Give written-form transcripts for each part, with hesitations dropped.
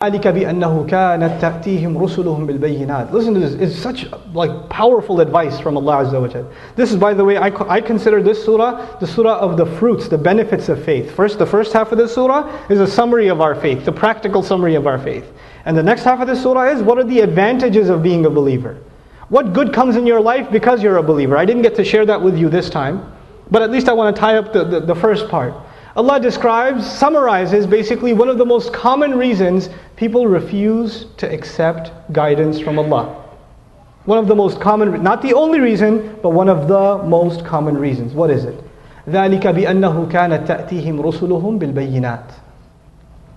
ذَلِكَ بِأَنَّهُ كَانَتْ تَأْتِيهِمْ رُسُلُهُم بِالْبَيِّنَاتِ. Listen to this. It's such powerful advice from Allah Azza wa Jal. This is, by the way, I consider this surah the surah of the fruits, the benefits of faith. The first half of this surah is a summary of our faith, the practical summary of our faith. And the next half of this surah is, what are the advantages of being a believer? What good comes in your life because you're a believer? I didn't get to share that with you this time, but at least I want to tie up the first part. Allah summarizes basically one of the most common reasons people refuse to accept guidance from Allah. One of the most common, not the only reason, but one of the most common reasons. What is it? ذَلِكَ بِأَنَّهُ كَانَتْ تَأْتِيهِمْ رُسُلُهُم بِالْبَيِّنَاتِ.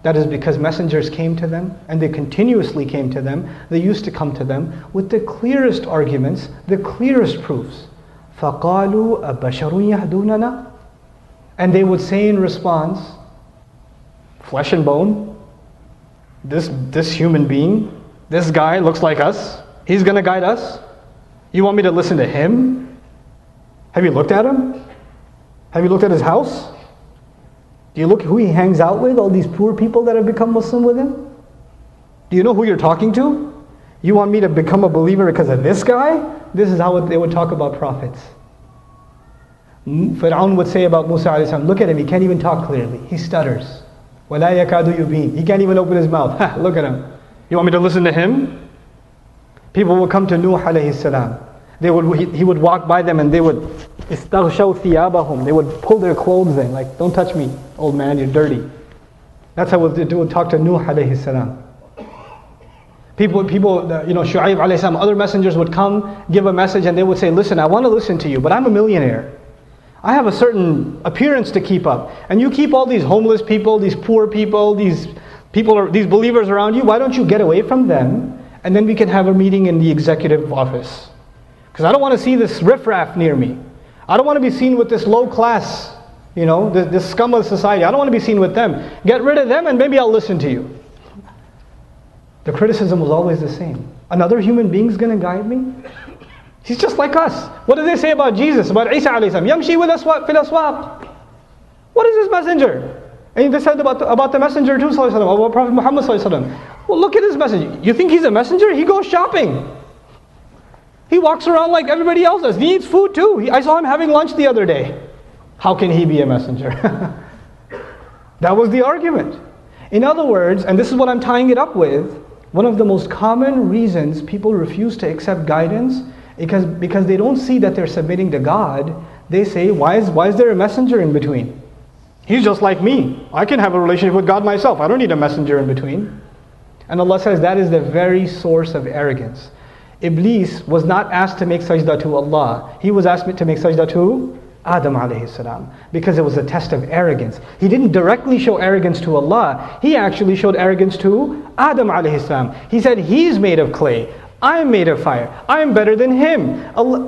That is because messengers came to them, and they continuously came to them. They used to come to them with the clearest arguments, the clearest proofs. فَقَالُوا أَبَشَرٌ يَهْدُونَنَا. And they would say in response, flesh and bone, this human being, this guy looks like us, he's going to guide us? You want me to listen to him? Have you looked at him? Have you looked at his house? Do you look who he hangs out with, all these poor people that have become Muslim with him? Do you know who you're talking to? You want me to become a believer because of this guy? This is how they would talk about prophets. Fir'aun would say about Musa alayhi salam, look at him, he can't even talk clearly. He stutters. وَلَا يَكَادُ يُبِينُ. He can't even open his mouth. Look at him. You want me to listen to him? People would come to Nuh alayhi salam. He would walk by them and they would إِسْتَغْشَوْا ثِيَابَهُم. They would pull their clothes in, like, don't touch me, old man, you're dirty. That's how they would talk to Nuh alayhi salam. People, Shu'aib alayhi salam, other messengers would come, give a message, and they would say, listen, I want to listen to you, but I'm a millionaire. I have a certain appearance to keep up. And you keep all these homeless people, these poor people, these believers around you. Why don't you get away from them? And then we can have a meeting in the executive office. Because I don't want to see this riffraff near me. I don't want to be seen with this low class, this scum of society. I don't want to be seen with them. Get rid of them and maybe I'll listen to you. The criticism was always the same. Another human being's going to guide me? He's just like us. What do they say about Jesus, about Isa alayhi salam? Yamshi fil aswaq. What is this messenger? And they said about the messenger too, about Prophet Muhammad sallallahu alaihi wasallam. Well, look at his message. You think he's a messenger? He goes shopping. He walks around like everybody else does. He eats food too. I saw him having lunch the other day. How can he be a messenger? That was the argument. In other words, and this is what I'm tying it up with, one of the most common reasons people refuse to accept guidance because they don't see that they're submitting to God. They say, why is there a messenger in between? He's just like me. I can have a relationship with God myself. I don't need a messenger in between. And Allah says that is the very source of arrogance. Iblis was not asked to make sajda to Allah. He was asked to make sajda to Adam alayhi salam, because it was a test of arrogance. He didn't directly show arrogance to Allah. He actually showed arrogance to Adam alayhi salam. He said, he's made of clay. I'm made of fire. I'm better than him.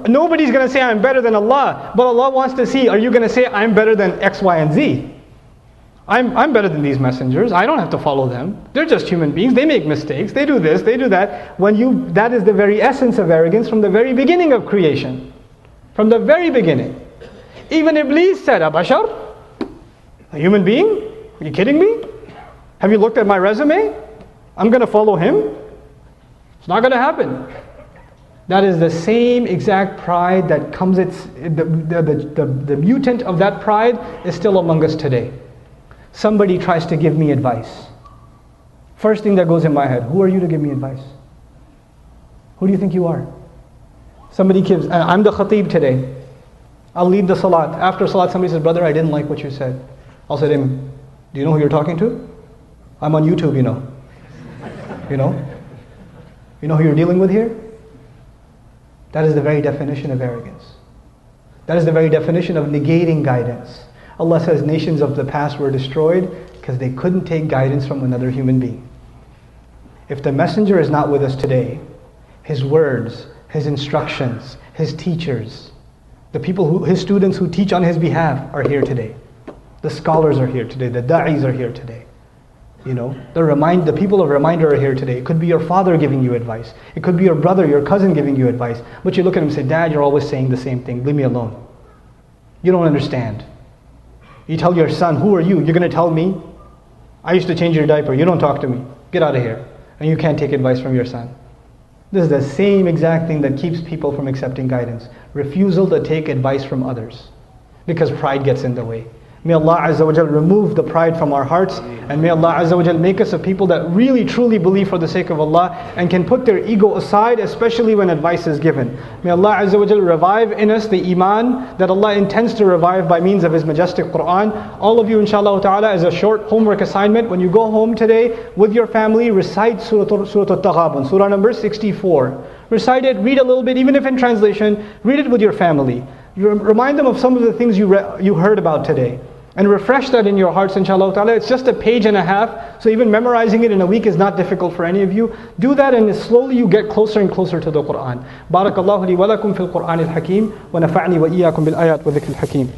Nobody's going to say I'm better than Allah. But Allah wants to see, are you going to say I'm better than X, Y, and Z? I'm better than these messengers. I don't have to follow them. They're just human beings. They make mistakes. They do this, they do that. That is the very essence of arrogance from the very beginning of creation. From the very beginning. Even Iblis said, Abashar? A human being? Are you kidding me? Have you looked at my resume? I'm going to follow him? It's not going to happen. That is the same exact pride that comes, the mutant of that pride is still among us today. Somebody tries to give me advice. First thing that goes in my head, who are you to give me advice? Who do you think you are? Somebody gives, I'm the khatib today. I'll lead the salat. After salat, somebody says, brother, I didn't like what you said. I'll say to him, do you know who you're talking to? I'm on YouTube, You know? You know who you're dealing with here? That is the very definition of arrogance. That is the very definition of negating guidance. Allah says nations of the past were destroyed because they couldn't take guidance from another human being. If the messenger is not with us today, his words, his instructions, his teachers, his students who teach on his behalf are here today. The scholars are here today. The da'is are here today. The people of reminder are here today. It could be your father giving you advice. It could be your brother, your cousin giving you advice. But you look at him and say, Dad, you're always saying the same thing. Leave me alone. You don't understand. You tell your son, who are you? You're going to tell me? I used to change your diaper, you don't talk to me, get out of here. And you can't take advice from your son. This is the same exact thing that keeps people from accepting guidance. Refusal to take advice from others. Because pride gets in the way. May Allah Azza wa Jal remove the pride from our hearts, and may Allah Azza wa Jal make us a people that really truly believe for the sake of Allah and can put their ego aside, especially when advice is given. May Allah Azza wa Jal revive in us the iman that Allah intends to revive by means of His majestic Quran. All of you, inshallah ta'ala, as a short homework assignment, when you go home today with your family, recite Surah Al-Taghabun, Surah number 64. Recite it, read a little bit, even if in translation, read it with your family. Remind them of some of the things you heard about today. And refresh that in your hearts, inshallah ta'ala. It's just a page and a half, so even memorizing it in a week is not difficult for any of you. Do that, and slowly you get closer and closer to the Quran. Barakallahu li wa lakum fil Quran al-Hakim, wa nafa'ni wa iyyakum bil ayat wa dhikr al-Hakim.